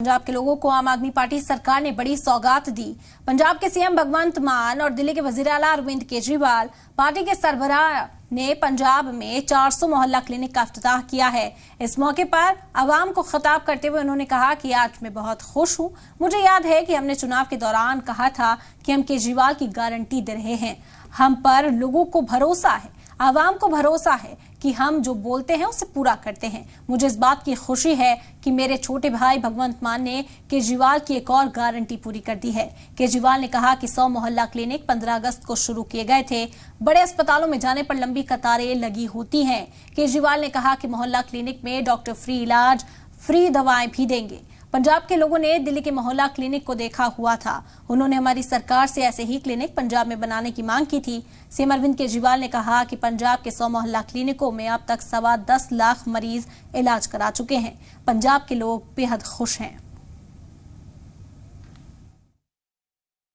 पंजाब के लोगों को आम आदमी पार्टी सरकार ने बड़ी सौगात दी। पंजाब के सीएम भगवंत मान और दिल्ली के वजीर आला अरविंद केजरीवाल, पार्टी के सरबराह ने पंजाब में 400 मोहल्ला क्लिनिक का इफ्तिताह किया है। इस मौके पर आवाम को खिताब करते हुए उन्होंने कहा कि आज मैं बहुत खुश हूं। मुझे याद है कि हमने चुनाव के दौरान कहा था कि हम केजरीवाल की गारंटी दे रहे हैं। हम पर लोगों को भरोसा है, आवाम को भरोसा है कि हम जो बोलते हैं उसे पूरा करते हैं। मुझे इस बात की खुशी है कि मेरे छोटे भाई भगवंत मान ने केजरीवाल की एक और गारंटी पूरी कर दी है। केजरीवाल ने कहा कि 100 मोहल्ला क्लिनिक 15 अगस्त को शुरू किए गए थे। बड़े अस्पतालों में जाने पर लंबी कतारें लगी होती हैं। केजरीवाल ने कहा कि मोहल्ला क्लिनिक में डॉक्टर फ्री इलाज, फ्री दवाएं भी देंगे। पंजाब के लोगों ने दिल्ली के मोहल्ला क्लिनिक को देखा हुआ था। उन्होंने हमारी सरकार से ऐसे ही क्लिनिक पंजाब में बनाने की मांग की थी। सीएम अरविंद केजरीवाल ने कहा कि पंजाब के 100 मोहल्ला क्लिनिकों में अब तक 10.25 लाख मरीज इलाज करा चुके हैं। पंजाब के लोग बेहद खुश हैं।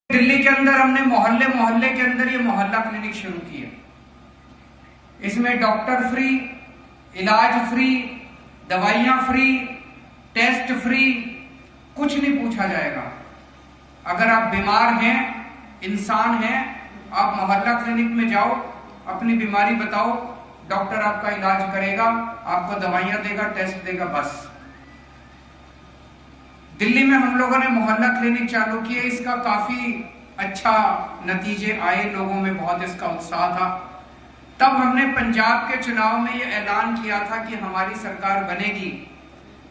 दिल्ली के अंदर हमने मोहल्ले मोहल्ले के अंदर ये मोहल्ला क्लिनिक शुरू किया। इसमें डॉक्टर फ्री, इलाज फ्री, दवाइयां फ्री, टेस्ट फ्री, कुछ नहीं पूछा जाएगा। अगर आप बीमार हैं, इंसान हैं, आप मोहल्ला क्लिनिक में जाओ, अपनी बीमारी बताओ, डॉक्टर आपका इलाज करेगा, आपको दवाइयां देगा, टेस्ट देगा। बस दिल्ली में हम लोगों ने मोहल्ला क्लिनिक चालू किया। इसका काफी अच्छा नतीजे आए, लोगों में बहुत इसका उत्साह था। तब हमने पंजाब के चुनाव में यह ऐलान किया था कि हमारी सरकार बनेगी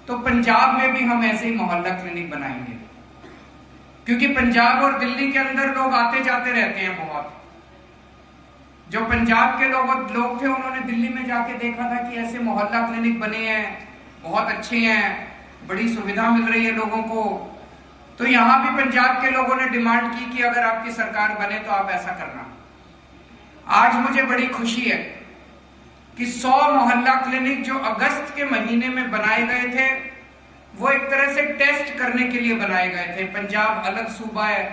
तो पंजाब में भी हम ऐसे ही मोहल्ला क्लिनिक बनाएंगे, क्योंकि पंजाब और दिल्ली के अंदर लोग आते जाते रहते हैं बहुत। जो पंजाब के लोग थे, उन्होंने दिल्ली में जाके देखा था कि ऐसे मोहल्ला क्लिनिक बने हैं, बहुत अच्छे हैं, बड़ी सुविधा मिल रही है लोगों को। तो यहां भी पंजाब के लोगों ने डिमांड की कि अगर आपकी सरकार बने तो आप ऐसा करना। आज मुझे बड़ी खुशी है कि 100 मोहल्ला क्लिनिक जो अगस्त के महीने में बनाए गए थे, वो एक तरह से टेस्ट करने के लिए बनाए गए थे। पंजाब अलग सूबा है,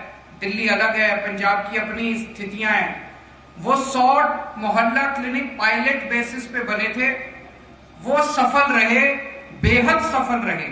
दिल्ली अलग है, पंजाब की अपनी स्थितियां हैं। वो 100 मोहल्ला क्लिनिक पायलट बेसिस पे बने थे। वो सफल रहे, बेहद सफल रहे।